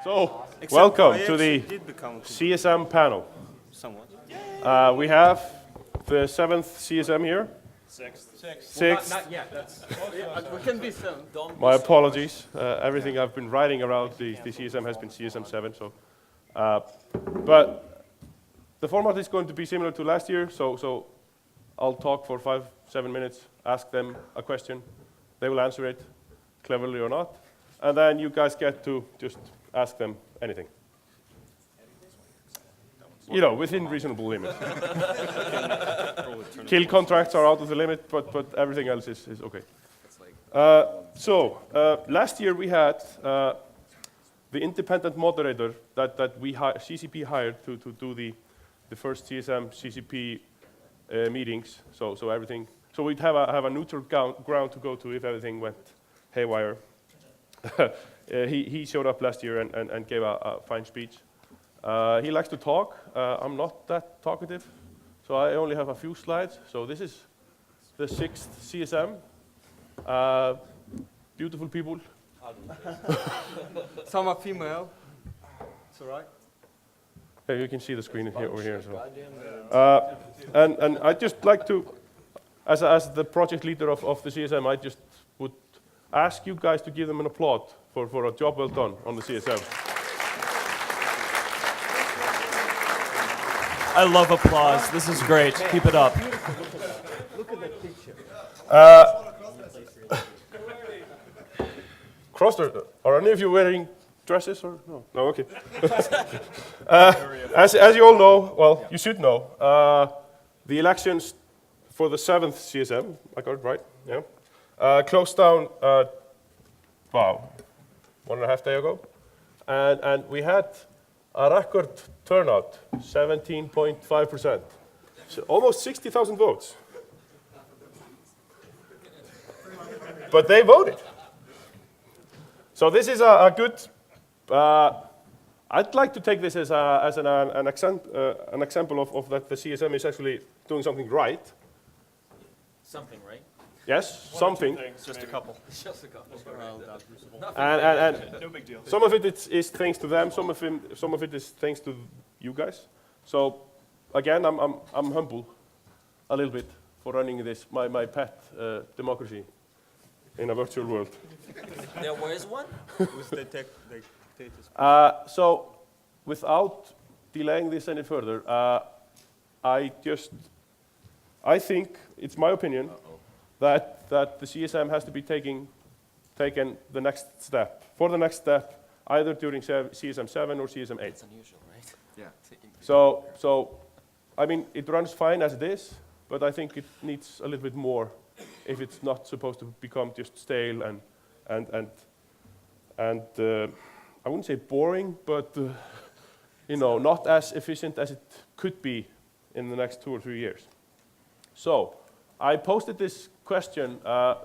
So, Except welcome I to the actually did become CSM panel. somewhat. We have the 7th CSM here. Sixth. Sixth. Not yet. That's We can be soon. My apologies. Everything I've been writing around the CSM has been CSM 7. So, but the format is going to be similar to last year. So I'll talk for 5-7 minutes, ask them a question. They will answer it, cleverly or not. And then you guys get to just ask them anything. You know, within reasonable limits. Kill contracts are out of the limit, but everything else is okay. Last year we had the independent moderator that CCP hired to do the first CSM CCP meetings. So everything. So we'd have a neutral ground to go to if everything went haywire. He showed up last year and gave a fine speech. He likes to talk. I'm not that talkative, so I only have a few slides. So this is the 6th CSM. Beautiful people. Some are female. It's all right. Yeah, you can see the screen here over here as well. And I'd just like to, as the project leader of the CSM, I just would ask you guys to give them an applaud for a job well done on the CSM. I love applause. This is great. Keep it up. Look at that picture. Are any of you wearing dresses or no? No, okay. As you all know, well, you should know, the elections for the 7th CSM, I got it right, yeah, closed down, 1.5 days ago, and we had a record turnout, 17.5%, so almost 60,000 votes. But they voted. So this is a good. I'd like to take this as an example of that the CSM is actually doing something right. Something, right? Yes, something. Just a couple. And No big deal. some of it is thanks to them. Some of it is thanks to you guys. So again, I'm humble a little bit for running this my pet democracy in a virtual world. There was one? With the dictators. So without delaying this any further, I think it's my opinion that the CSM has to be taken the next step. For the next step, either during CSM 7 or CSM 8. It's unusual, right? Yeah. So I mean, it runs fine as it is, but I think it needs a little bit more if it's not supposed to become just stale and I wouldn't say boring, but you know, not as efficient as it could be in the next 2 or 3 years. So I posted this question on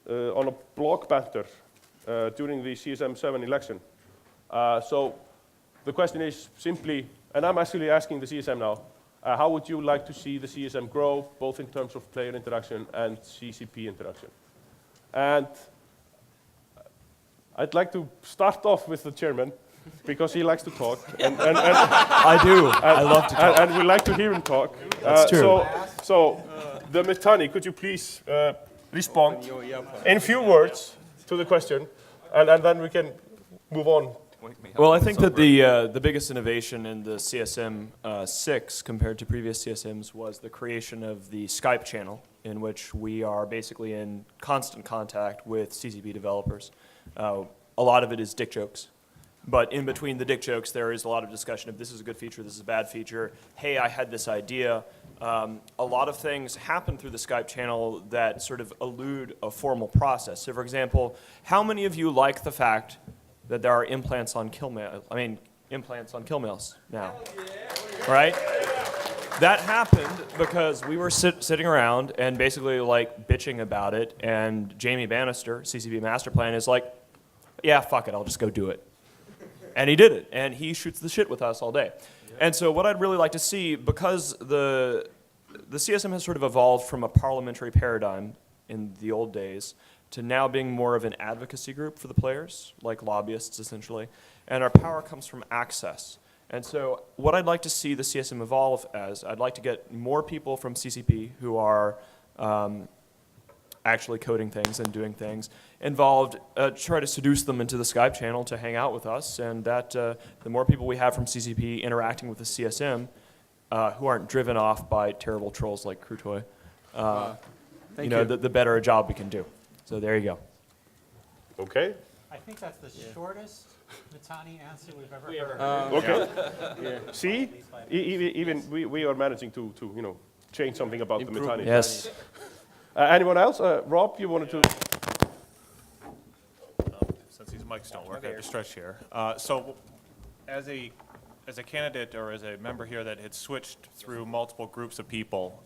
a blog banter during the CSM 7 election. So the question is simply, and I'm actually asking the CSM now, how would you like to see the CSM grow, both in terms of player interaction and CCP interaction? And I'd like to start off with the chairman, because he likes to talk. And I do. I love to talk. And we like to hear him talk. That's true. So the Mitani, could you please respond in few words to the question, and then we can move on. Well, I think that the biggest innovation in the CSM 6 compared to previous CSMs was the creation of the Skype channel, in which we are basically in constant contact with CCP developers. A lot of it is dick jokes. But in between the dick jokes, there is a lot of discussion of this is a good feature, this is a bad feature. Hey, I had this idea. A lot of things happen through the Skype channel that sort of elude a formal process. So, for example, how many of you like the fact that there are implants on kill males now? Right? That happened because we were sitting around and basically like bitching about it, and Jamie Bannister, CCP Master Plan, is like, yeah, fuck it, I'll just go do it. And he did it, and he shoots the shit with us all day. And so what I'd really like to see, because the CSM has sort of evolved from a parliamentary paradigm in the old days to now being more of an advocacy group for the players, like lobbyists essentially, and our power comes from access. And so what I'd like to see the CSM evolve as, I'd like to get more people from CCP who are actually coding things and doing things involved, try to seduce them into the Skype channel to hang out with us, and that the more people we have from CCP interacting with the CSM who aren't driven off by terrible trolls like Krutoy, Thank you. the better a job we can do. So there you go. Okay. I think that's the shortest Mittani answer we've ever heard. Okay. See, even we are managing to change something about the Mittani. Yes. Anyone else? Rob, you wanted to? Since these mics don't work, I have to stretch here. So as a candidate or as a member here that had switched through multiple groups of people,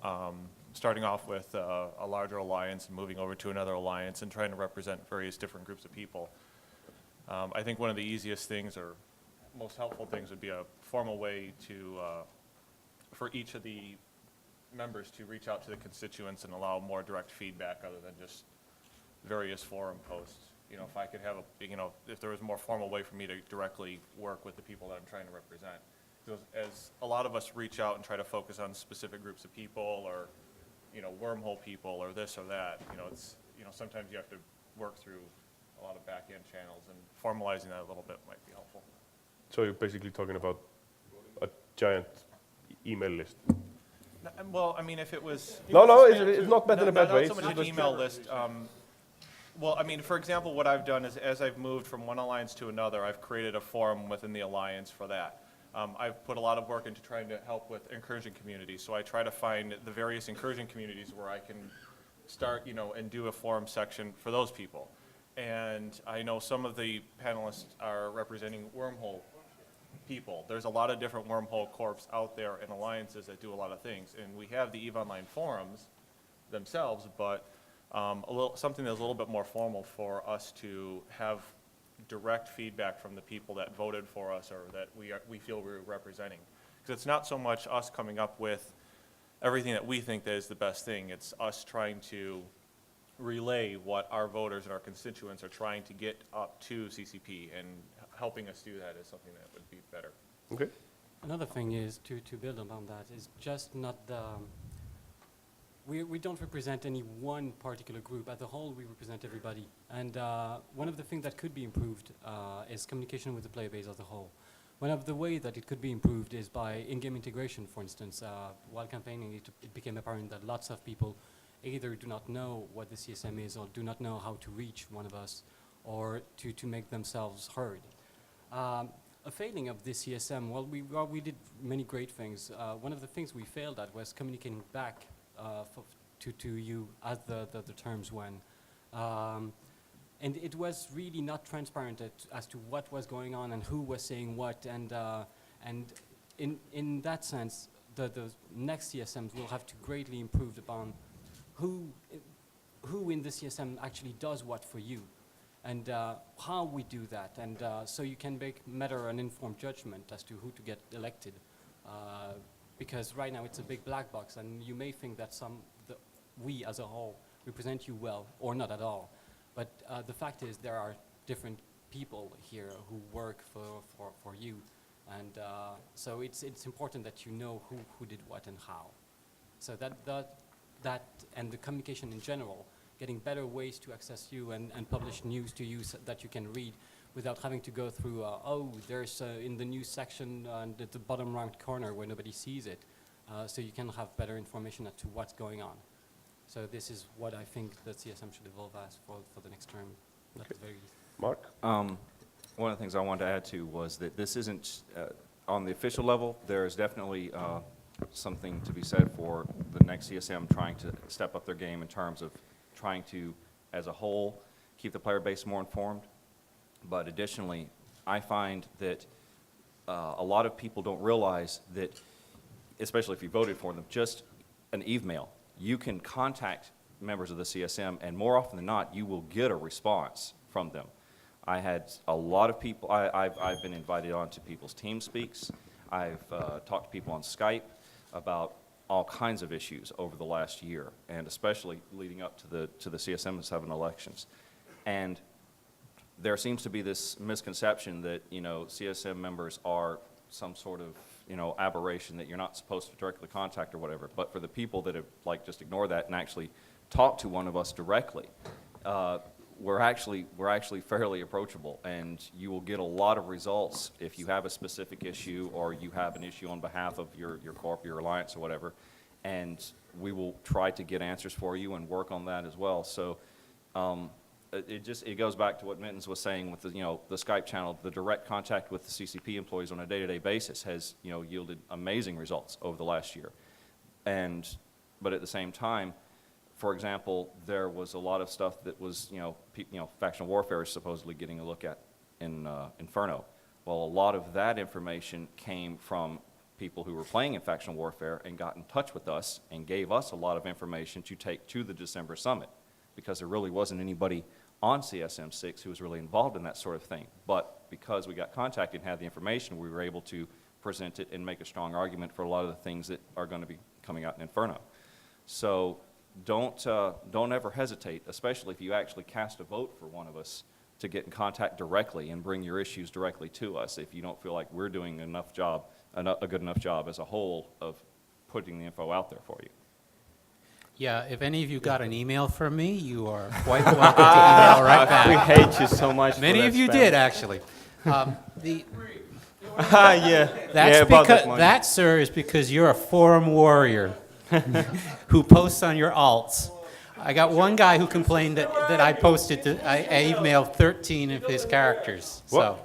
starting off with a larger alliance and moving over to another alliance and trying to represent various different groups of people, I think one of the easiest things or most helpful things would be a formal way to, for each of the members to reach out to the constituents and allow more direct feedback other than just various forum posts. If I could have if there was a more formal way for me to directly work with the people that I'm trying to represent. Because as a lot of us reach out and try to focus on specific groups of people or, wormhole people or this or that, it's, sometimes you have to work through a lot of back-end channels, and formalizing that a little bit might be helpful. So you're basically talking about a giant email list. Well, I mean, if it was... No, it's not meant in a bad way. Not so much an email list. Well, I mean, for example, what I've done is as I've moved from one alliance to another, I've created a forum within the alliance for that. I've put a lot of work into trying to help with incursion communities, so I try to find the various incursion communities where I can start, and do a forum section for those people. And I know some of the panelists are representing Wormhole people. There's a lot of different Wormhole corps out there and alliances that do a lot of things, and we have the EVE Online forums themselves, but something that's a little bit more formal for us to have direct feedback from the people that voted for us or that we feel we're representing. Because it's not so much us coming up with everything that we think that is the best thing. It's us trying to relay what our voters and our constituents are trying to get up to CCP, and helping us do that is something that would be better. Okay. Another thing is to build on that is just not the. We don't represent any one particular group. As a whole, we represent everybody. And one of the things that could be improved is communication with the player base as a whole. One of the ways that it could be improved is by in-game integration, for instance. While campaigning, it became apparent that lots of people either do not know what the CSM is or do not know how to reach one of us or to make themselves heard. A failing of this CSM, we did many great things. One of the things we failed at was communicating back to you as the terms went. And it was really not transparent as to what was going on and who was saying what. And in that sense, the next CSMs will have to greatly improve upon who in the CSM actually does what for you, and how we do that, and so you can make better and informed judgment as to who to get elected. Because right now it's a big black box, and you may think that we as a whole represent you well, or not at all. But the fact is there are different people here who work for you, and so it's important that you know who did what and how. So that and the communication in general, getting better ways to access you and publish news to you so that you can read without having to go through, there's in the news section at the bottom right corner where nobody sees it. So you can have better information as to what's going on. So this is what I think the CSM should evolve as for the next term. That's very easy. Mark? One of the things I wanted to add to was that this isn't, on the official level, there is definitely something to be said for the next CSM trying to step up their game in terms of trying to, as a whole, keep the player base more informed. But additionally, I find that a lot of people don't realize that, especially if you voted for them, just an email. You can contact members of the CSM, and more often than not, you will get a response from them. I had a lot of people, I've been invited on to people's team speaks. I've talked to people on Skype about all kinds of issues over the last year, and especially leading up to the CSM 7 elections. And there seems to be this misconception that, you know, CSM members are some sort of, you know, aberration that you're not supposed to directly contact or whatever. But for the people that have, like, just ignore that and actually talk to one of us directly, we're actually fairly approachable, and you will get a lot of results if you have a specific issue or you have an issue on behalf of your corp, your alliance, or whatever, and we will try to get answers for you and work on that as well. So it goes back to what Mittens was saying with the, you know, the Skype channel. The direct contact with the CCP employees on a day-to-day basis has, you know, yielded amazing results over the last year. But at the same time, for example, there was a lot of stuff that was, you know, factional warfare is supposedly getting a look at in Inferno. Well, a lot of that information came from people who were playing in factional warfare and got in touch with us and gave us a lot of information to take to the December summit, because there really wasn't anybody on CSM 6 who was really involved in that sort of thing. But because we got contacted and had the information, we were able to present it and make a strong argument for a lot of the things that are going to be coming out in Inferno. So don't ever hesitate, especially if you actually cast a vote for one of us, to get in contact directly and bring your issues directly to us if you don't feel like we're doing a good enough job as a whole of putting the info out there for you. Yeah, if any of you got an email from me, you are quite welcome to email right back. We hate you so much. Many of you did, actually. Yeah. That's about because money. that, sir, is because you're a forum warrior who posts on your alts. I got one guy who complained that I posted, I emailed 13 of his characters. So.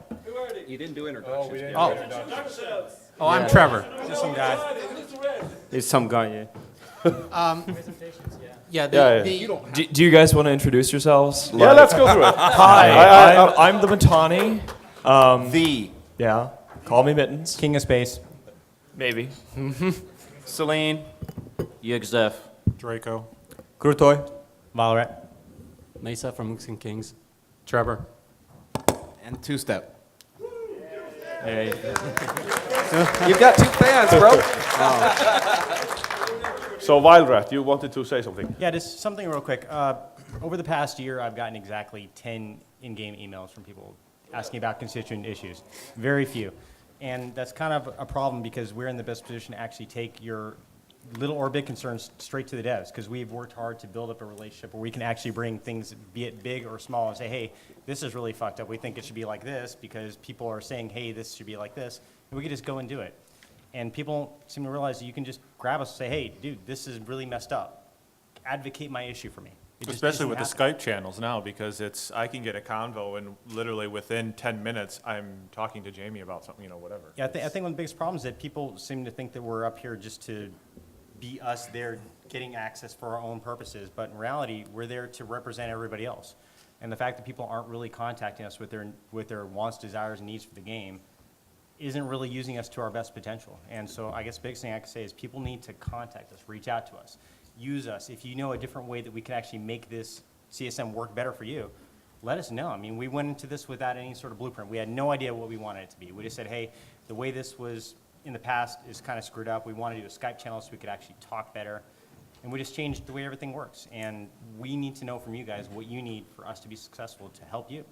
You didn't do introductions yet. Oh, I'm Trevor. Just some guy. It's some guy, yeah. Do you guys want to introduce yourselves? Yeah, let's go through it. Hi, I'm the Matani. The Yeah, call me Mittens. King of Space. Maybe. Celine. Yigzef. Draco. Krutoy. Valorant. Mesa from Mooks and Kings. Trevor. And Two Step. Hey. You've got 2 fans, bro. So Wildrat, you wanted to say something? Yeah, just something real quick. Over the past year, I've gotten exactly 10 in-game emails from people asking about constituent issues. Very few. And that's kind of a problem because we're in the best position to actually take your little or big concerns straight to the devs, because we've worked hard to build up a relationship where we can actually bring things, be it big or small, and say, hey, this is really fucked up. We think it should be like this because people are saying, hey, this should be like this. And we can just go and do it. And people seem to realize that you can just grab us and say, hey, dude, this is really messed up. Advocate my issue for me. It just Especially isn't with the happening. Skype channels now, because I can get a convo and literally within 10 minutes, I'm talking to Jamie about something, you know, whatever. Yeah, I think one of the biggest problems is that people seem to think that we're up here just to be us there getting access for our own purposes, but in reality, we're there to represent everybody else. And the fact that people aren't really contacting us with their wants, desires, and needs for the game isn't really using us to our best potential. And so I guess the biggest thing I can say is people need to contact us, reach out to us, use us. If you know a different way that we can actually make this CSM work better for you, let us know. I mean, we went into this without any sort of blueprint. We had no idea what we wanted it to be. We just said, hey, the way this was in the past is kind of screwed up. We want to do a Skype channel so we could actually talk better. And we just changed the way everything works. And we need to know from you guys what you need for us to be successful to help you.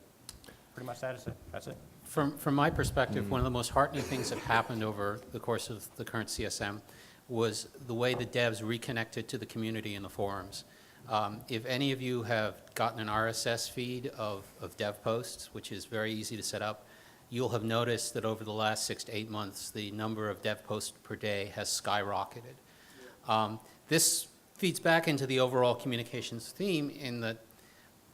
Pretty much that is it. That's it. From my perspective, one of the most heartening things that happened over the course of the current CSM was the way the devs reconnected to the community in the forums. If any of you have gotten an RSS feed of dev posts, which is very easy to set up, you'll have noticed that over the last 6 to 8 months, the number of dev posts per day has skyrocketed. This feeds back into the overall communications theme in that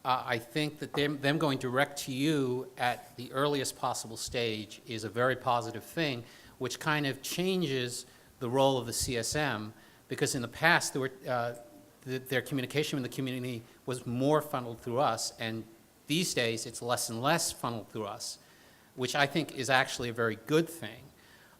I think that them going direct to you at the earliest possible stage is a very positive thing, which kind of changes the role of the CSM, because in the past there were, their communication with the community was more funneled through us, and these days it's less and less funneled through us, which I think is actually a very good thing.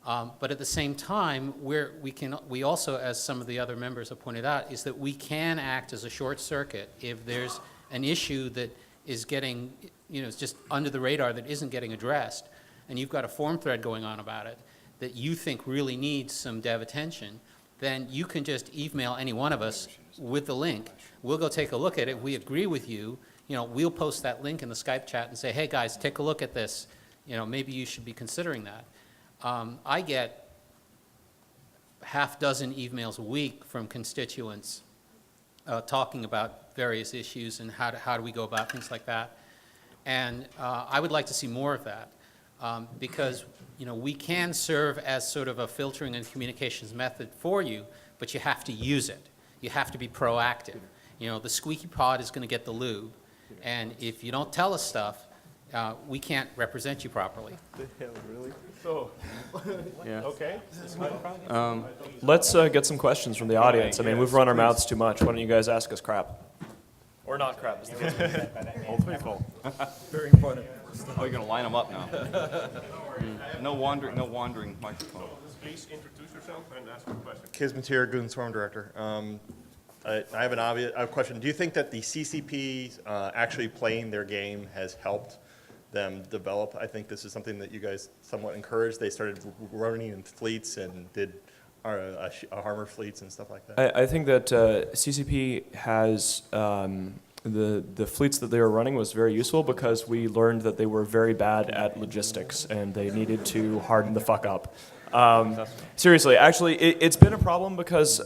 But at the same time, we also, as some of the other members have pointed out, is that we can act as a short circuit if there's an issue that is getting, it's just under the radar that isn't getting addressed, and you've got a forum thread going on about it that you think really needs some dev attention. then you can just email any one of us with the link. We'll go take a look at it. We agree with you. We'll post that link in the Skype chat and say, hey, guys, take a look at this. Maybe you should be considering that. I get half dozen emails a week from constituents talking about various issues and how do we go about things like that. And I would like to see more of that because we can serve as sort of a filtering and communications method for you, but you have to use it. You have to be proactive. The squeaky pot is going to get the lube, and if you don't tell us stuff, we can't represent you properly. So, Yeah. okay. Let's get some questions from the audience. I mean, we've run our mouths too much. Why don't you guys ask us crap? Or not crap. as the case may be. Old people. Very important. Oh, you're going to line them up now. No wandering microphone. Please introduce yourself and ask a question. Kismatier, Goon Swarm Director. I have a question. Do you think that the CCP actually playing their game has helped them develop? I think this is something that you guys somewhat encouraged. They started running in fleets and did armor fleets and stuff like that. I think that CCP has the fleets that they were running was very useful because we learned that they were very bad at logistics and they needed to harden the fuck up. Seriously, actually, it's been a problem because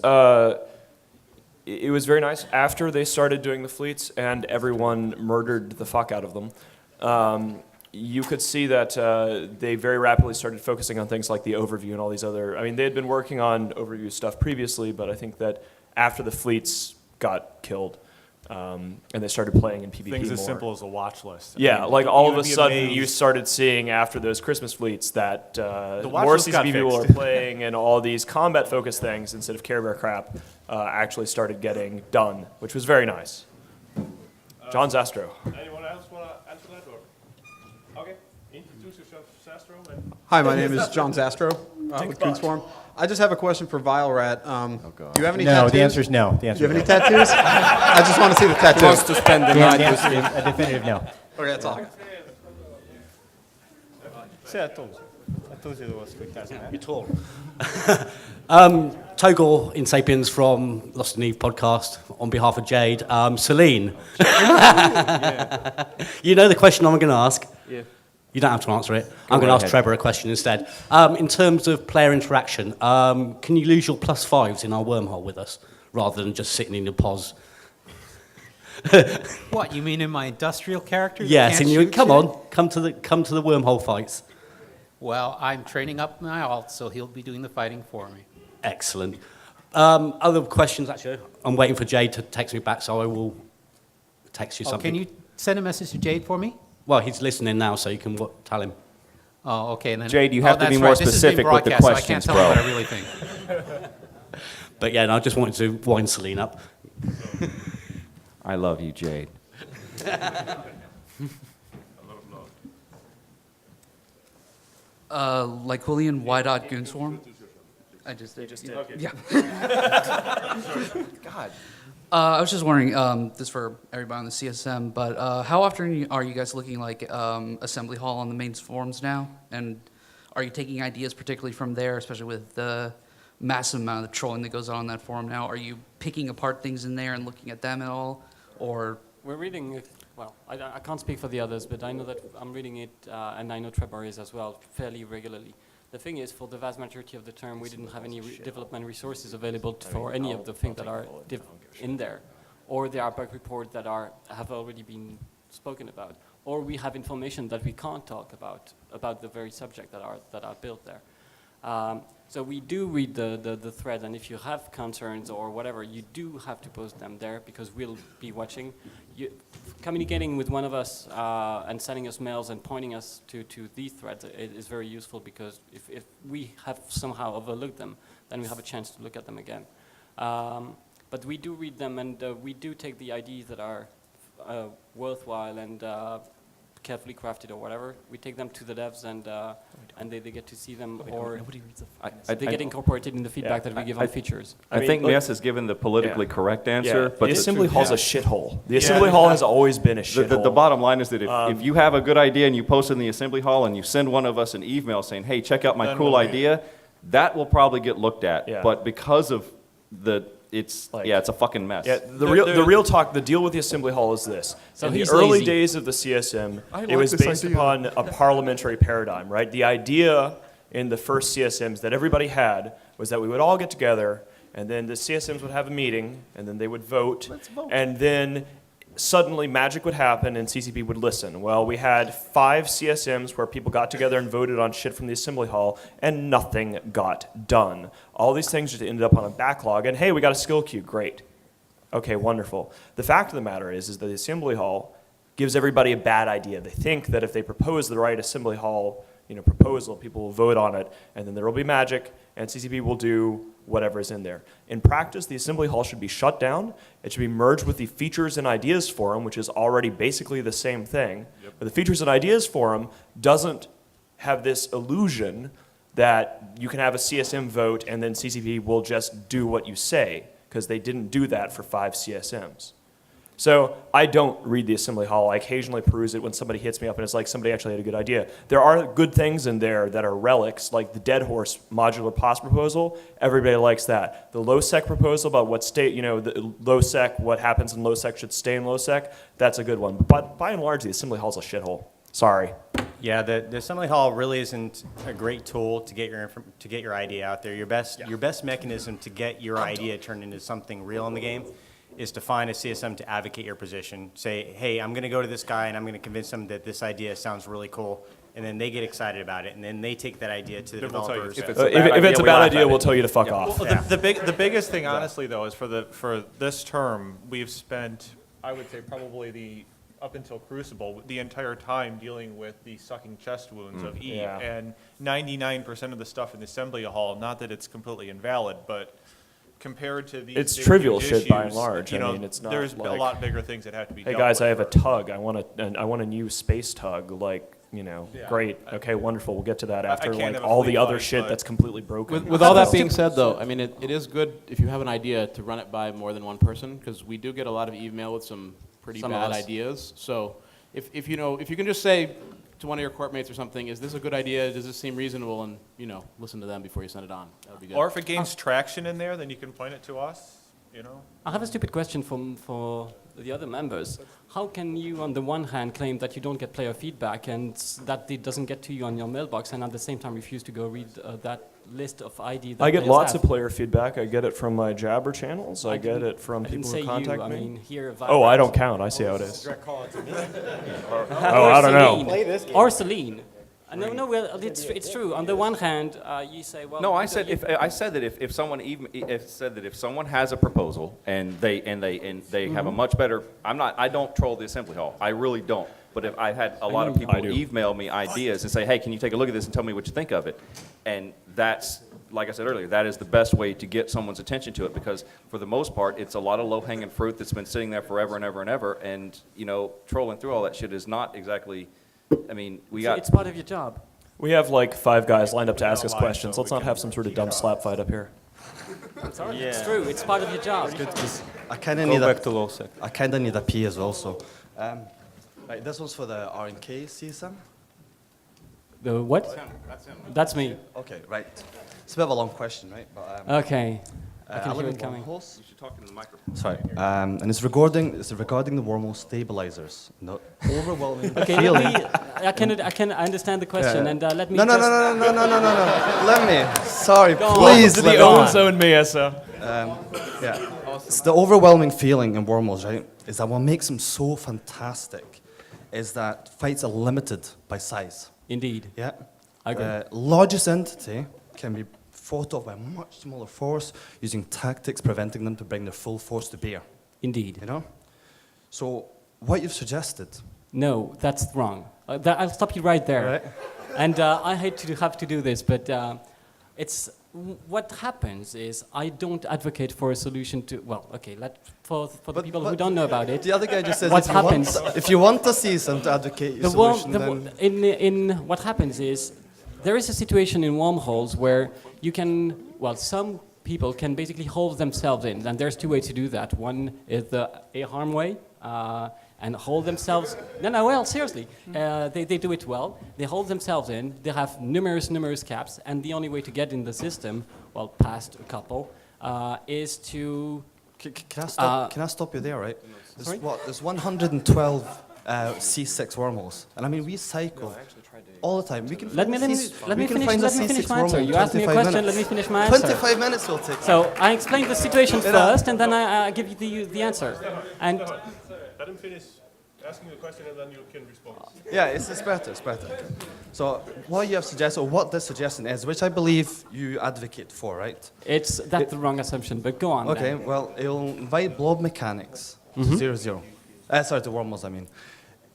it was very nice after they started doing the fleets and everyone murdered the fuck out of them. You could see that they very rapidly started focusing on things like the overview and all these other. I mean, they had been working on overview stuff previously, but I think that after the fleets got killed and they started playing in PvP Things more. as simple as a watch list. Yeah, like all of would a be sudden amazed. you started seeing after those Christmas fleets that watch more list got CCP people fixed. are playing and all these combat-focused things instead of Care Bear crap actually started getting done, which was very nice. John Zastro. Anyone else want to answer that? Or? Okay, introduce yourself, Sastro. And Hi, my name is John Zastro with Goon Swarm. I just have a question for Vilerat. Do you have any No, tattoos? the answer is no. The Do answer you have is any no. tattoos? I just want to see the tattoo. Wants to spend the The night answer with is a definitive no. Okay, that's all. Togor in Sapiens from Lost in Eve podcast on behalf of Jade. Celine, you know the question I'm going to ask? Yeah. You don't have to answer it. I'm going to ask Trevor a question instead. In terms of player interaction, can you lose your +5s in our wormhole with us rather than just sitting in your pos? What, you mean in my industrial character? Yes, Can't and you shoot come shit? on, come to the wormhole fights. Well, I'm training up my alt, so he'll be doing the fighting for me. Excellent. Other questions, actually. I'm waiting for Jade to text me back, so I will text you something. Can you send a message to Jade for me? Well, he's listening now, so you can tell him. Oh, okay. And then, Jade, you have to be that's more right. This is being specific with the broadcast, so I can't questions, tell him bro. what I really think. But yeah, no, I just wanted to wind Celine up. I love you, Jade. Like William Y. Goonswarm. I just did. Yeah. God. I was just wondering, this for everybody on the CSM, but how often are you guys looking like Assembly Hall on the main forums now? And are you taking ideas particularly from there, especially with the massive amount of trolling that goes on in that forum now? Are you picking apart things in there and looking at them at all? Or We're reading it, well, I can't speak for the others, but I know that I'm reading it, and I know Trevor is as well, fairly regularly. The thing is, for the vast majority of the term, we didn't have any development resources available for any of the things that are in there. Or there are bug reports that have already been spoken about. Or we have information that we can't talk about the very subject that are built there. So we do read the thread, and if you have concerns or whatever, you do have to post them there because we'll be watching. Communicating with one of us and sending us mails and pointing us to these threads is very useful because if we have somehow overlooked them, then we have a chance to look at them again. But we do read them, and we do take the ideas that are worthwhile and carefully crafted or whatever. We take them to the devs, and they get to see them, or they get incorporated in the feedback that we give on features. I think Ness has given the politically correct answer. But But the Assembly Hall's a shithole. The Assembly Hall has always been a shithole. The bottom line is that if you have a good idea and you post it in the Assembly Hall and you send one of us an email saying, hey, check out my Then cool we'll read idea, that will probably get looked at. Yeah. But because of it's a fucking mess. Yeah, the real talk, the deal with the Assembly Hall is this. So in the he's early lazy. days of the CSM, I it like was this based idea. upon a parliamentary paradigm, right? The idea in the first CSMs that everybody had was that we would all get together, and then the CSMs would have a meeting, and then they would vote, and then suddenly magic would happen and CCP would listen. Well, we had 5 CSMs where people got together and voted on shit from the Assembly Hall, and nothing got done. All these things just ended up on a backlog, and hey, we got a skill queue, great. Okay, wonderful. The fact of the matter is that the Assembly Hall gives everybody a bad idea. They think that if they propose the right Assembly Hall proposal, people will vote on it, and then there will be magic, and CCP will do whatever is in there. In practice, the Assembly Hall should be shut down. It should be merged with the Features and Ideas Forum, which is already basically the same thing. Yep. But the Features and Ideas Forum doesn't have this illusion that you can have a CSM vote and then CCP will just do what you say, because they didn't do that for 5 CSMs. So I don't read the Assembly Hall. I occasionally peruse it when somebody hits me up and it's like somebody actually had a good idea. There are good things in there that are relics, like the Dead Horse modular POS proposal. Everybody likes that. The low-sec proposal about what state, the low-sec, what happens in low-sec should stay in low-sec, that's a good one. But by and large, the Assembly Hall's a shithole. Sorry. Yeah, the Assembly Hall really isn't a great tool to get your idea out there. Your best mechanism to get your idea turned into something real in the game is to find a CSM to advocate your position. Say, hey, I'm going to go to this guy and I'm going to convince him that this idea sounds really cool, and then they get excited about it, and then they take that idea to the developers. If it's a bad idea, we'll tell you to fuck off. Well, the biggest thing, honestly, though, is for this term, we've spent, I would say, probably up until Crucible, the entire time dealing with the sucking chest wounds of Eve, and 99% of the stuff in the Assembly Hall, not that it's completely invalid, but compared to these It's big, trivial huge shit by and issues, large. I mean, it's not there's like, a lot bigger things that have to be hey dealt guys, with. I have a tug. I want a new space tug. Great. Okay, wonderful. We'll get to that after can't have a all fleet the other fight, shit but- that's completely broken. With all that being said, though, I mean, it is good if you have an idea to run it by more than one person, because we do get a lot of email with some pretty Some of bad us. ideas. So if you can just say to one of your court mates or something, is this a good idea? Does this seem reasonable? And listen to them before you send it on. That would be good. Or if it gains traction in there, then you can point it to us, I have a stupid question for the other members. How can you, on the one hand, claim that you don't get player feedback and that it doesn't get to you on your mailbox, and at the same time refuse to go read that list of ID that I get players lots have? of player feedback. I get it from my Jabber channels. I get it from I didn't people say who contact you, I me. mean here. Oh, I don't count. I see how it is. Oh, I don't know. Or Celine. No, well, it's true. On the one hand, you say, well. No, I said that if someone if someone has a proposal and they have a much better, I don't troll the Assembly Hall. I really don't. But if I had a lot of people email me ideas and say, hey, can you take a look at this and tell me what you think of it? And that's, like I said earlier, that is the best way to get someone's attention to it, because for the most part, it's a lot of low-hanging fruit that's been sitting there forever and ever and ever, and trolling through all that shit is not exactly. I mean, It's part of your job. We have like 5 guys lined up to ask us questions. Let's not have some sort of dumb slap fight up here. I'm sorry. It's true. It's part of your job. I kind of need a pee as well, so. Right, this was for the RNK CSM. The what? That's him. That's me. Okay, right. It's a bit of a long question, right? But, Okay. I can hear live it in coming. Wormholes. You should talk into the microphone. Sorry, and it's regarding the Wormhole stabilizers. The overwhelming Okay, feeling. I understand the question, and let me No. Let me. Sorry, please. To let the me on. ozone mesa. Yeah. It's the overwhelming feeling in Wormholes, right? Is that what makes them so fantastic is that fights are limited by size. Indeed. Yeah. I agree. The largest entity can be fought off by a much smaller force using tactics preventing them to bring their full force to bear. Indeed. So what you've suggested. No, that's wrong. I'll stop you right there. Right. And I hate to have to do this, but what happens is I don't advocate for a solution to, for the people who don't know about it. The other guy just says What happens? If you want to see some to advocate your solution, then what happens is there is a situation in wormholes where you can, some people can basically hold themselves in, and there's 2 ways to do that. One is the harm way, and hold themselves. No, well, seriously, they do it well. They hold themselves in. They have numerous caps, and the only way to get in the system, well, past a couple, is to. Can I stop you there, right? Sorry? There's 112 C6 wormholes, and I mean we cycle all the time. We can Let me find finish my answer. wormhole in You asked me a 25 question. minutes. Let me finish my answer. 25 minutes will take. So I explain the situation first, and then I give you the answer. And Let him finish asking the question and then you can respond. Yeah, it's better. So what you have suggested, or what this suggestion is, which I believe you advocate for, right? that's the wrong assumption, but go on. Okay, then. well, it'll invite blob mechanics to 0-0. Sorry, to wormholes, I mean.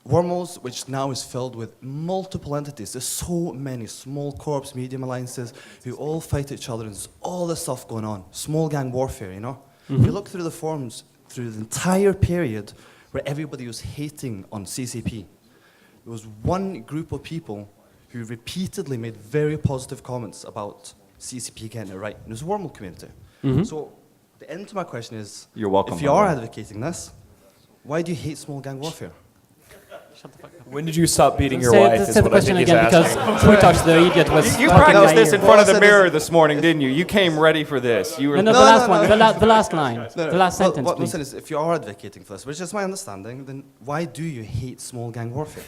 Wormholes, which now is filled with multiple entities. There's so many small corps, medium alliances, who all fight each other, and there's all this stuff going on. Small gang warfare, you know? If you look through the forums, through the entire period where everybody was hating on CCP, there was one group of people who repeatedly made very positive comments about CCP getting it right, and it was the Wormhole community. So the end to my question is, You're welcome, if you are by the way. advocating this, why do you hate small gang warfare? When did you stop beating your Say- wife? say the question again, because Twitch, the idiot, was. You talking practiced my this ear. in front of the Well, mirror this morning, didn't you? You came ready for this. You were. No, the No, last no, one, no. the last line, No, the last well, sentence, what I'm please. saying is, if you are advocating for this, which is my understanding, then why do you hate small gang warfare?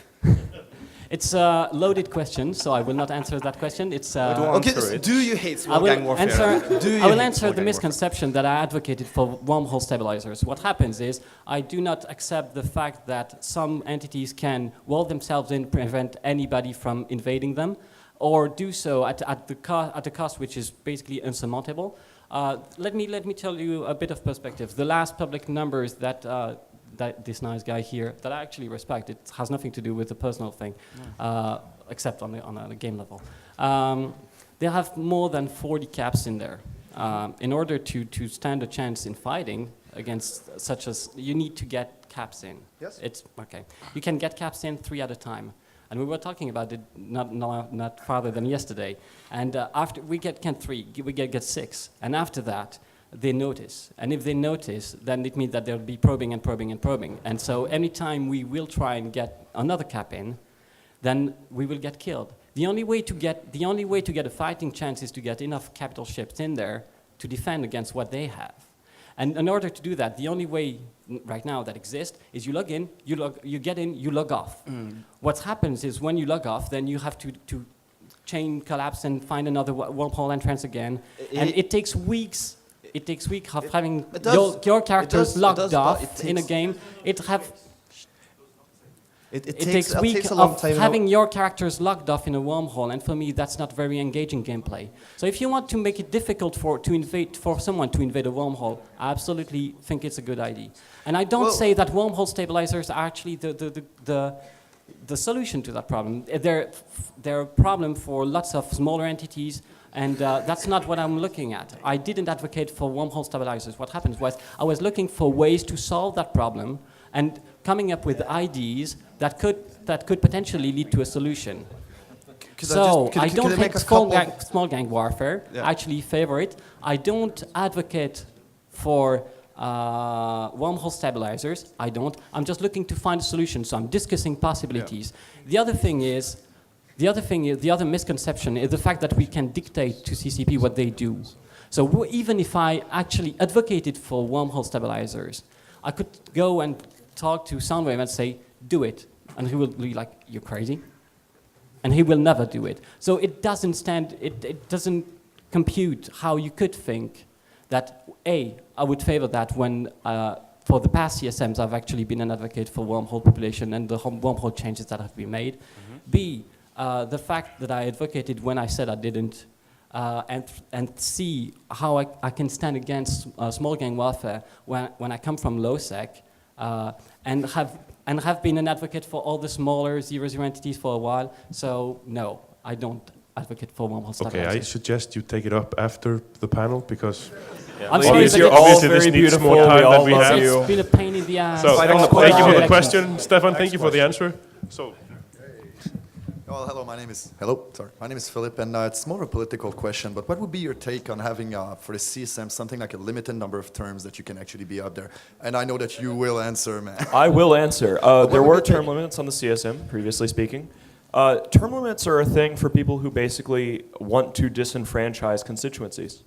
It's a loaded question, so I will not answer that question. It's. Okay, do you hate I small will gang warfare? answer, Do you I will hate answer small the gang misconception that I advocated for wormhole stabilizers. What happens is I do not accept the fact that some entities can wall themselves in, prevent anybody from invading them, or do so at the cost which is basically insurmountable. Let me tell you a bit of perspective. The last public numbers that this nice guy here, that I actually respect, it has nothing to do with the personal thing, except on a game level. They have more than 40 caps in there. In order to stand a chance in fighting against such as, you need to get caps in. Yes. It's okay. You can get caps in 3 at a time. And we were talking about it not farther than yesterday. And after we get 3, we get 6. And after that, they notice. And if they notice, then it means that they'll be probing and probing and probing. And so anytime we will try and get another cap in, then we will get killed. The only way to get a fighting chance is to get enough capital ships in there to defend against what they have. And in order to do that, the only way right now that exists is you log in, you get in, you log off. What happens is when you log off, then you have to chain collapse and find another wormhole entrance again. And it takes weeks. It takes weeks of having your characters logged off in a game. It takes weeks of having your characters logged off in a wormhole, and for me, that's not very engaging gameplay. So if you want to make it difficult for someone to invade a wormhole, I absolutely think it's a good idea. And I don't say that wormhole stabilizers are actually the solution to that problem. They're a problem for lots of smaller entities, and that's not what I'm looking at. I didn't advocate for wormhole stabilizers. What happened was I was looking for ways to solve that problem and coming up with ideas that could potentially lead to a solution. So I don't think small gang warfare. I actually favor it. I don't advocate for wormhole stabilizers. I don't. I'm just looking to find a solution. So I'm discussing possibilities. The other misconception is the fact that we can dictate to CCP what they do. So even if I actually advocated for wormhole stabilizers, I could go and talk to Soundwave and say, do it. And he will be like, you're crazy. And he will never do it. So it doesn't compute how you could think that, I would favor that when, for the past CSMs, I've actually been an advocate for wormhole population and the wormhole changes that have been made. B, the fact that I advocated when I said I didn't, and C, how I can stand against small gang warfare when I come from low sec, and have been an advocate for all the smaller 0-0 entities for a while. So no, I don't advocate for wormhole stabilizers. Okay, I suggest you take it up after the panel because I'm sorry, Ladies, but you're all obviously this very needs beautiful. more time We all than we love have. you. it's been a pain in the ass. So Thank you thank you for the Election. question, Stefan. Thank you for the answer. So Well, hello, my name is Philip, and it's more of a political question, but what would be your take on having, for the CSM, something like a limited number of terms that you can actually be up there? And I know that you will answer, man. I will answer. There were term limits on the CSM, previously speaking. Term limits are a thing for people who basically want to disenfranchise constituencies.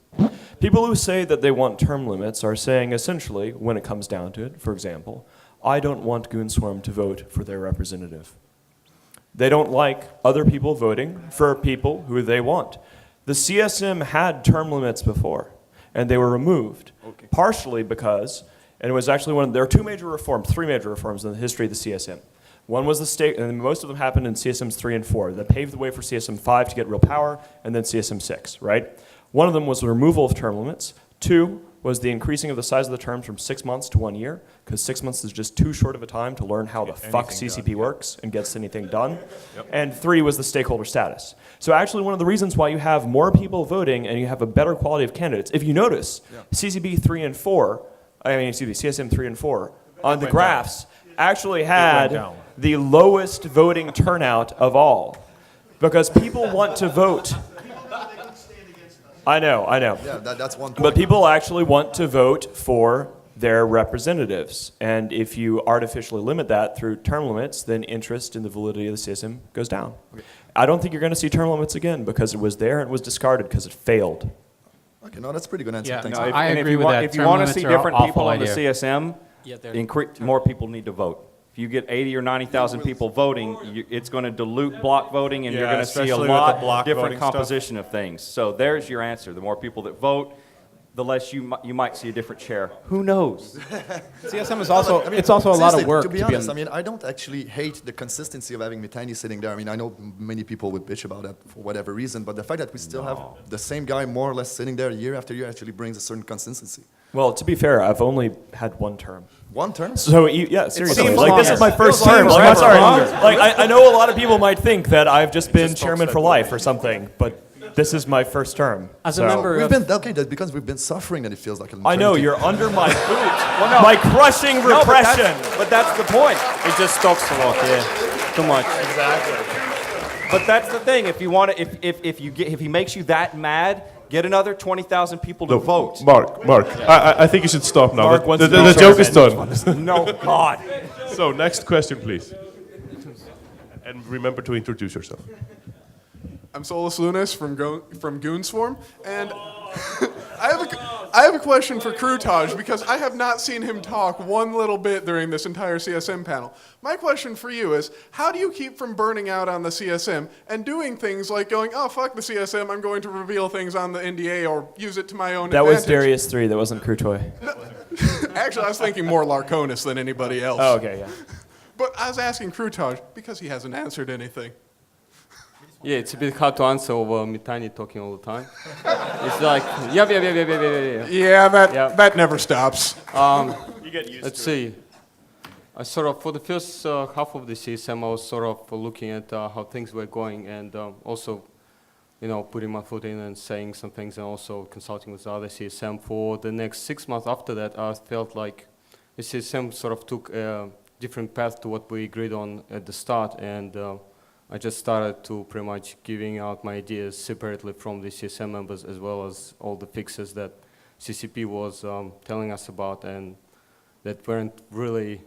People who say that they want term limits are saying essentially, when it comes down to it, for example, I don't want Goonswarm to vote for their representative. They don't like other people voting for people who they want. The CSM had term limits before, and they were removed, partially because, and it was actually there are three major reforms in the history of the CSM. One was the state, and most of them happened in CSMs 3 and 4 that paved the way for CSM 5 to get real power, and then CSM 6, right? One of them was the removal of term limits. 2 was the increasing of the size of the terms from 6 months to 1 year, because 6 months is just too short of a time to learn how the fuck CCP works and gets anything done. And 3 was the stakeholder status. So actually one of the reasons why you have more people voting and you have a better quality of candidates, if you notice, CSM 3 and 4 on the graphs actually had the lowest voting turnout of all, because people want to vote. I know. Yeah, that's one point. But people actually want to vote for their representatives. And if you artificially limit that through term limits, then interest in the validity of the CSM goes down. Okay. I don't think you're going to see term limits again because it was there and it was discarded because it failed. Okay, no, that's a pretty good answer. Yeah, Thanks. no, I agree with that. If you Term want to limits see are an different awful people on the idea. CSM, more people need to vote. If you get 80 or 90,000 people voting, it's going to dilute block voting, and you're going to see a especially with the lot block different voting stuff. composition of things. So there's your answer. The more people that vote, the less you might see a different chair. Who knows? CSM is also, it's also a lot of work. To be honest, I mean, I don't actually hate the consistency of having Mitani sitting there. I mean, I know many people would bitch about that for whatever reason, but the fact that we still have the same guy more or less sitting there year after year actually brings a certain consistency. Well, to be fair, I've only had one term. One term? So, yeah, seriously. seems Like, this is my first term. Like, I'm sorry. Like, I know a lot of people might think that I've just been chairman for life or something, but this is my first term. As a member of... That's because we've been suffering and it feels like a I know, you're under my boot. My crushing repression. But that's the point. It just talks a lot, yeah. Too much. Exactly. But that's the thing. If you want to, if he makes you that mad, get another 20,000 people to vote. Mark, I think you should stop now. Mark wants to The joke is done. No, God. So, next question, please. And remember to introduce yourself. I'm Solus Lunas from Goonswarm, and I have a question for Krutaj, because I have not seen him talk one little bit during this entire CSM panel. My question for you is, how do you keep from burning out on the CSM and doing things like going, oh, fuck the CSM, I'm going to reveal things on the NDA or use it to my own That advantage? was Darius 3, that wasn't Krutoy. No, actually, I was thinking more Larconis than anybody else. Oh, okay, yeah. But I was asking Krutaj because he hasn't answered anything. Yeah, it's a bit hard to answer over Mitani talking all the time. It's like, yeah. Yeah, that never stops. You get used Let's see. I sort of, for the first half of the CSM, I was sort of looking at how things were going and also, putting my foot in and saying some things and also consulting with the other CSM. For the next 6 months after that, I felt like the CSM sort of took a different path to what we agreed on at the start, and I just started to pretty much giving out my ideas separately from the CSM members, as well as all the fixes that CCP was telling us about and that weren't really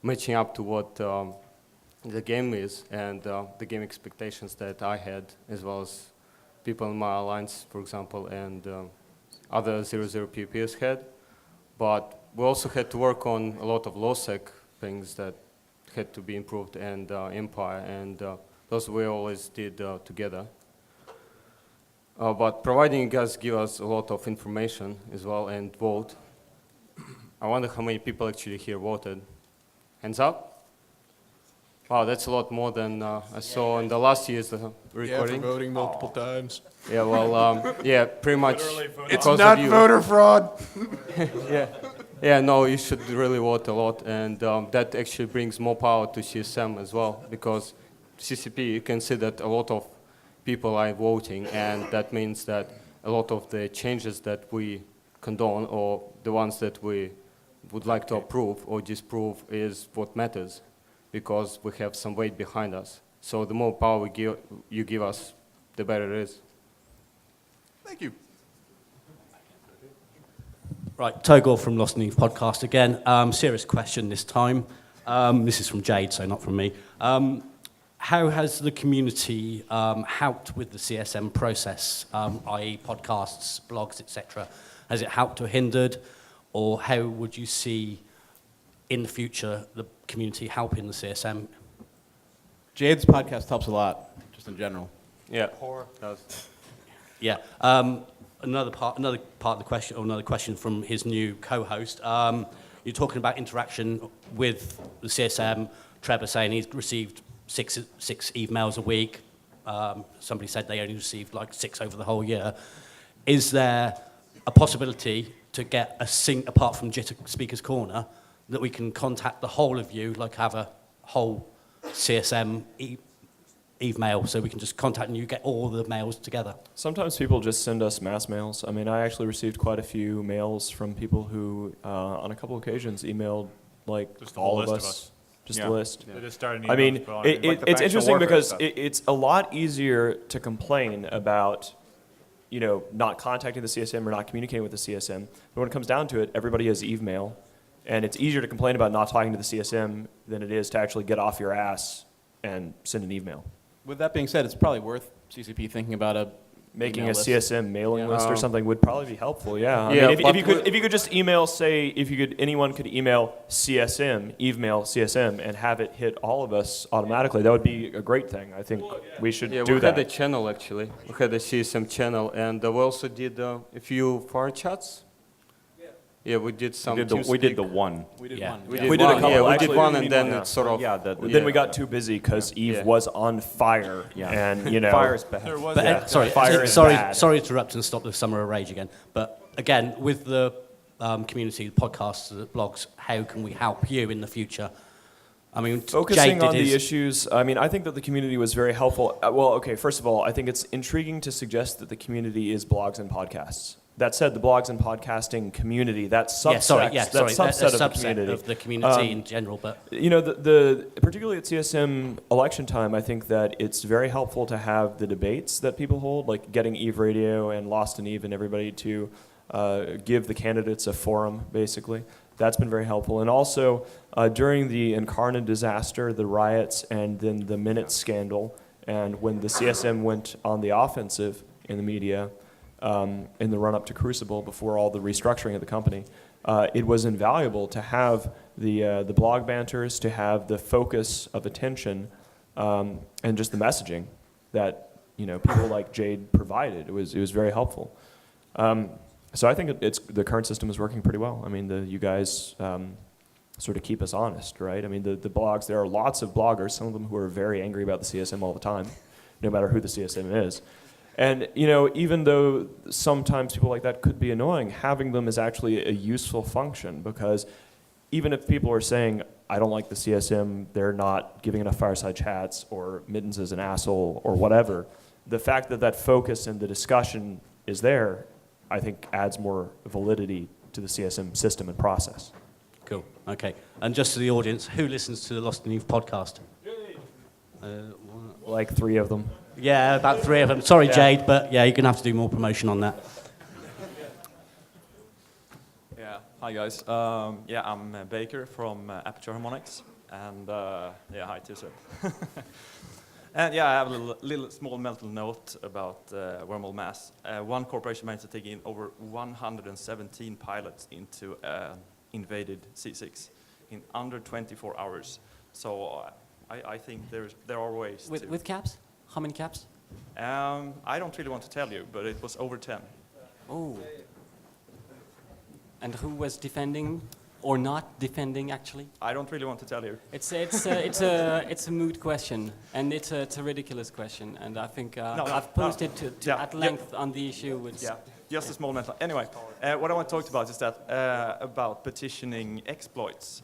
matching up to what the game is and the game expectations that I had, as well as people in my alliance, for example, and other 00 PPS had. But we also had to work on a lot of low-sec things that had to be improved, and Empire, and those we always did together. But providing you guys give us a lot of information as well and vote, I wonder how many people actually here voted. Hands up? Wow, that's a lot more than I saw in the last year's recording. Yeah, for voting multiple times. Yeah, well, yeah, pretty much. It's not voter fraud. Yeah, no, you should really vote a lot, and that actually brings more power to CSM as well, because CCP, you can see that a lot of people are voting, and that means that a lot of the changes that we condone, or the ones that we would like to approve or disapprove, is what matters, because we have some weight behind us. So the more power you give us, the better it is. Thank you. Right, Togor from Lost News Podcast again. Serious question this time. This is from Jade, so not from me. How has the community helped with the CSM process, i.e. podcasts, blogs, etc.? Has it helped or hindered? Or how would you see in the future the community helping the CSM? Jade's podcast helps a lot, just in general. Yeah. Yeah. Another part of the question, or another question from his new co-host. You're talking about interaction with the CSM. Trevor saying he's received six emails a week. Somebody said they only received like 6 over the whole year. Is there a possibility to get apart from Jitter Speaker's Corner, that we can contact the whole of you, like have a whole CSM email, so we can just contact and you get all the mails together? Sometimes people just send us mass mails. I mean, I actually received quite a few mails from people who, on a couple occasions, emailed like Just a all whole of list us. of us. Just Yeah. a list. They just started an I mean, email going, like the it's factional interesting warfare because stuff. it's a lot easier to complain about, not contacting the CSM or not communicating with the CSM. But when it comes down to it, everybody has email, and it's easier to complain about not talking to the CSM than it is to actually get off your ass and send an email. With that being said, it's probably worth CCP thinking about Making email a list. CSM mailing list or something would probably be helpful. Yeah. I Yeah, mean, but if you could just email, say, anyone could email CSM, email CSM, and have it hit all of us automatically. That would be a great thing. I think we should Yeah, do we that. had a channel actually. We had a CSM channel, and we also did a few foreign chats. Yeah, we did some. We did the one. We did Yeah. one. We did one. Yeah, we Actually, did one, we and did then one, yeah. it's sort of. Yeah, Then we got too busy because Eve Yeah. was on fire. Yeah. And, Fire's bad. There was But Yeah. sorry, Fire is sorry bad. to interrupt and stop the Summer of Rage again. But again, with the community, the podcasts, the blogs, how can we help you in the future? I mean, Focusing Jade did on the his- issues, I mean, I think that the community was very helpful. Well, okay, first of all, I think it's intriguing to suggest that the community is blogs and podcasts. That said, the blogs and podcasting community, that subset, that subset of the community. of the community in general, but Particularly at CSM election time, I think that it's very helpful to have the debates that people hold, like getting Eve Radio and Lost and Eve and everybody to give the candidates a forum, basically. That's been very helpful. And also, during the Incarnate disaster, the riots, and then the Minutes scandal, and when the CSM went on the offensive in the media, in the run-up to Crucible, before all the restructuring of the company, it was invaluable to have the blog banters, to have the focus of attention, and just the messaging that people like Jade provided. It was very helpful. So I think the current system is working pretty well. I mean, you guys sort of keep us honest, right? I mean, the blogs, there are lots of bloggers, some of them who are very angry about the CSM all the time, no matter who the CSM is. And, even though sometimes people like that could be annoying, having them is actually a useful function, because even if people are saying, I don't like the CSM, they're not giving enough fireside chats, or Mittens is an asshole, or whatever, the fact that that focus and the discussion is there, I think adds more validity to the CSM system and process. cool. Okay, and just to the audience, who listens to the Lost and Eve podcast? Like 3 of them. Yeah, about 3 of them. Sorry, Yeah. Jade, but yeah, you're gonna have to do more promotion on that. Yeah, hi guys. I'm Baker from Aperture Harmonics, and hi Tisse. And I have a little small mental note about Wormhole Mass. One corporation managed to take in over 117 pilots into invaded C6 in under 24 hours. So I think there are ways to... With caps? How many caps? I don't really want to tell you, but it was over 10. Oh. And who was defending or not defending, actually? I don't really want to tell you. It's a moot question, and it's a ridiculous question, and I think I've posted at length on the issue. Just a small mental. Anyway, what I want to talk about is that about petitioning exploits.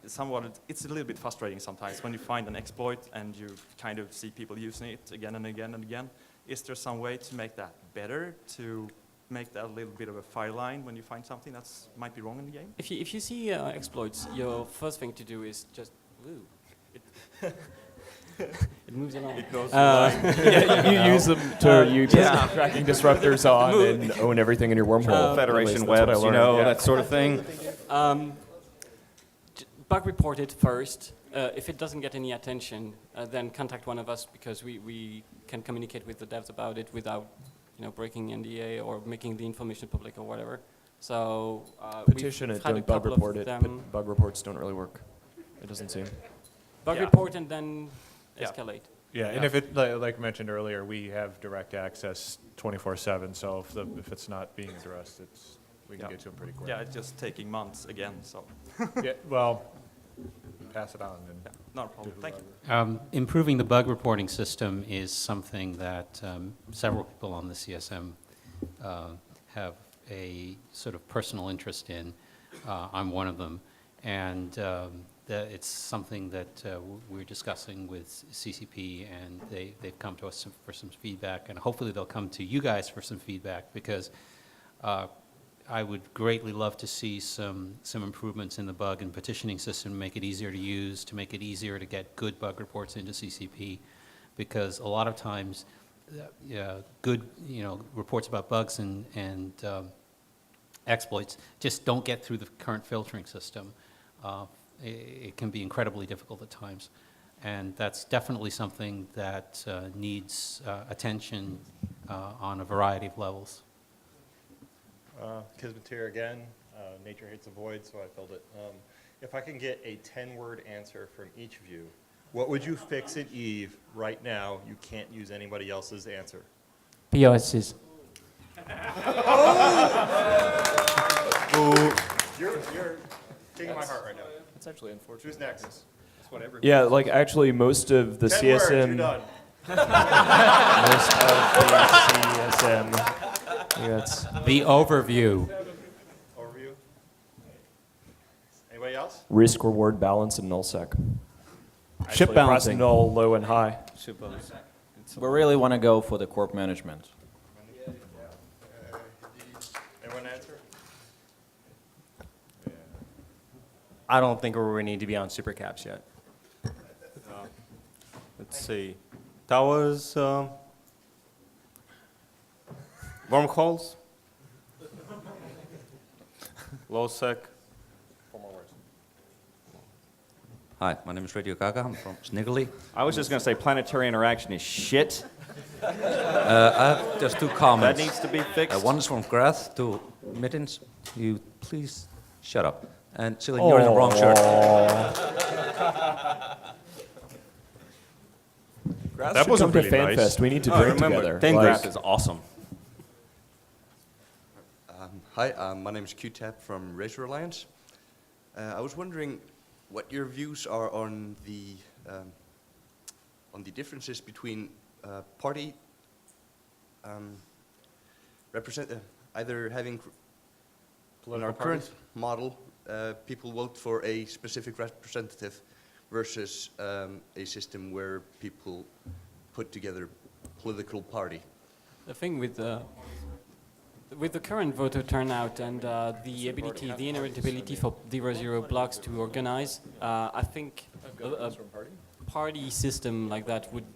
It's a little bit frustrating sometimes when you find an exploit and you kind of see people using it again and again and again. Is there some way to make that better, to make that a little bit of a fire line when you find something that might be wrong in the game? If you see exploits, your first thing to do is just, It moves along. It goes Yeah, you use them to use tracking disruptors on and own everything in your wormhole. Federation At least that's what I webs, you learned, know, yeah. that sort of thing. Bug report it first. If it doesn't get any attention, then contact one of us because we can communicate with the devs about it without, breaking NDA or making the information public or whatever. So Petition we've it, had a don't bug couple of report it. them. Bug reports don't really work. It doesn't seem. Bug Yeah. report and then Yeah. escalate. Yeah, and if it, like mentioned earlier, we have direct access 24/7, so if it's not being addressed, we can get to them pretty quick. Yeah, it's just taking months again, so. Yeah, well, pass it on and. Not a problem. Thank you. Improving the bug reporting system is something that several people on the CSM have a sort of personal interest in. I'm one of them. And it's something that we're discussing with CCP, and they've come to us for some feedback, and hopefully they'll come to you guys for some feedback, because I would greatly love to see some improvements in the bug and petitioning system to make it easier to use, to make it easier to get good bug reports into CCP, because a lot of times good reports about bugs and exploits just don't get through the current filtering system. It can be incredibly difficult at times, and that's definitely something that needs attention on a variety of levels. Kismatir again, nature hates a void, so I filled it. If I can get a 10-word answer from each of you, what would you fix at Eve right now? You can't use anybody else's answer. POSs. You're king of my heart right now. That's actually unfortunate. Who's next? That's what everyone Yeah, like actually most of the 10 words, CSM. you're done. Most of the CSM. The overview. Overview. Anybody else? Risk reward balance and nullsec. Ship balancing. Null, low and high. Ship balancing. We really want to go for the corp management. Anyone answer? I don't think we need to be on super caps yet. Let's see. Towers, wormholes, low sec. 4 more words. Hi, my name is Radio Gaga. I'm from Sniggly. I was just going to say planetary interaction is shit. I have just 2 comments. That needs to be fixed. One is from Grath to Mittens. You please shut up. And Celine, you're in the wrong shirt. That wasn't really nice. Fanfest. We need to drink together. Fangraph is awesome. Hi, my name is QTAP from Razor Alliance. I was wondering what your views are on the differences between party either having in our current model people vote for a specific representative versus a system where people put together political party. The thing with the current voter turnout and the inherent ability for 0-0 blocks to organize, I think a party system like that would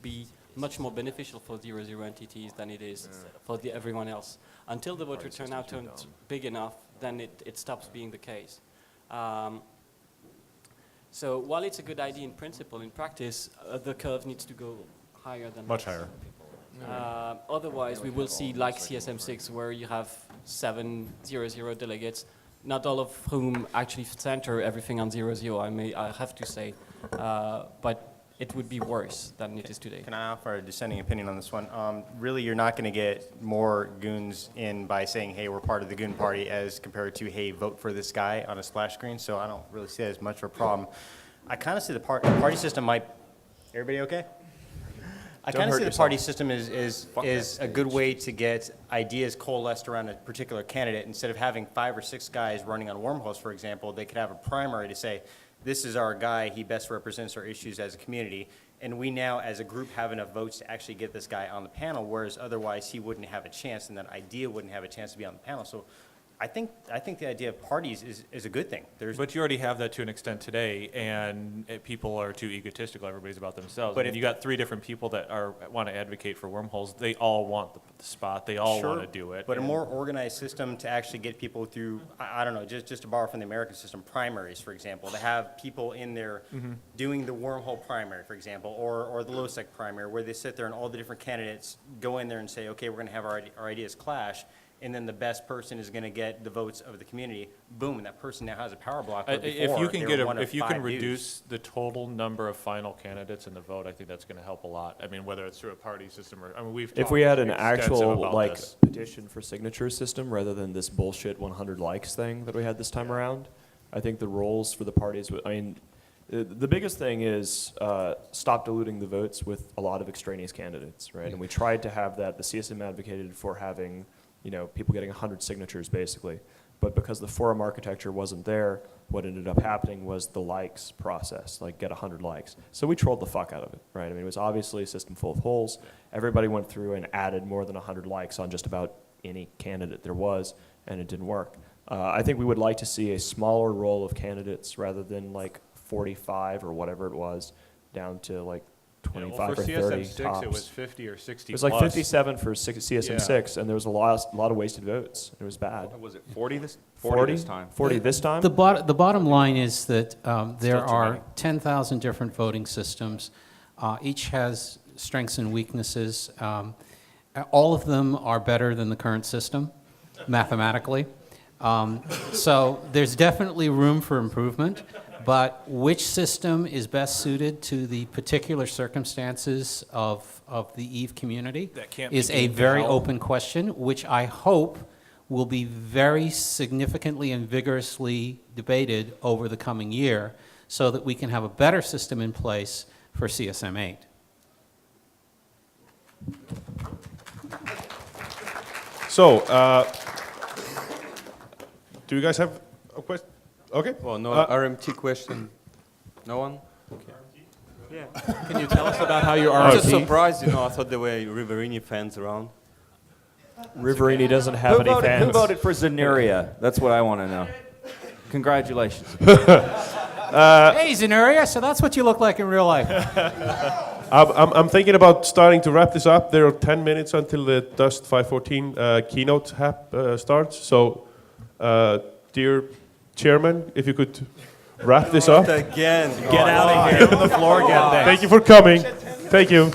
be much more beneficial for 0-0 entities than it is for everyone else. Until the voter turnout turns big enough, then it stops being the case. So while it's a good idea in principle, in practice, the curve needs to go higher than Much this. higher. Otherwise, we will see like CSM6, where you have 7 0-0 delegates, not all of whom actually center everything on 0-0, I have to say, but it would be worse than it is today. Can I offer a dissenting opinion on this one? Really, you're not going to get more goons in by saying, hey, we're part of the goon party, as compared to, hey, vote for this guy on a splash screen, so I don't really see that as much of a problem. I kind of see the party system might... Everybody okay? I kind of see the party system is a good way to get ideas coalesced around a particular candidate. Instead of having 5 or 6 guys running on wormholes, for example, they could have a primary to say, this is our guy, he best represents our issues as a community, and we now as a group have enough votes to actually get this guy on the panel, whereas otherwise he wouldn't have a chance, and that idea wouldn't have a chance to be on the panel. So I think the idea of parties is a good thing. But you already have that to an extent today, and people are too egotistical. Everybody's about themselves. But But if you got 3 different people that want to advocate for wormholes, they all want the spot. They all want to do it. But a and- more organized system to actually get people through, I don't know, just to borrow from the American system, primaries, for example, to have people in there doing the wormhole primary, for example, or the low-sec primary, where they sit there and all the different candidates go in there and say, okay, we're going to have our ideas clash, and then the best person is going to get the votes of the community. Boom, and that person now has a power block. where If before, you can they were one of if you can 5 dudes. reduce the total number of final candidates in the vote, I think that's going to help a lot. I mean, whether it's through a party system or, I mean, we've If we talked had an extensive actual about like this. petition for signature system rather than this bullshit 100 likes thing that we had this time around, I think the roles for the parties would, I mean, the biggest thing is stop diluting the votes with a lot of extraneous candidates, right? And we tried to have that. The CSM advocated for having, you know, people getting 100 signatures basically. But because the forum architecture wasn't there, what ended up happening was the likes process, like get 100 likes. So we trolled the fuck out of it, right? I mean, it was obviously a system full of holes. Everybody went through and added more than 100 likes on just about any candidate there was, and it didn't work. I think we would like to see a smaller roll of candidates rather than like 45 or whatever it was, down to like 25 or 30 CSM6, tops. it was 50 or 60 It was like plus. 57 for CSM6, and there was a lot of wasted votes. It was bad. Was it 40 this 40 this time? 40 this time? The bottom line is that there Still too are many. 10,000 different voting systems. Each has strengths and weaknesses. All of them are better than the current system, mathematically. So there's definitely room for improvement, but which system is best suited to the particular circumstances of the EVE community That can't is be a deemed very hell. open question, which I hope will be very significantly and vigorously debated over the coming year so that we can have a better system in place for CSM 8. So, do you guys have a question? Okay. Well, no RMT question. No one? Okay. Yeah. Can you tell us about how your I'm just RMT surprised, you know, I thought there were Riverini fans around. Riverini doesn't have any fans. Who voted for Zenuria? That's what I want to know. Congratulations. Hey, Zenuria, so that's what you look like in real life. I'm thinking about starting to wrap this up. There are 10 minutes until the Dust 514 keynote starts. So, dear Chairman, if you could wrap this up. Again. Get out of here. Give him the floor again. Thank you for coming. Thank you.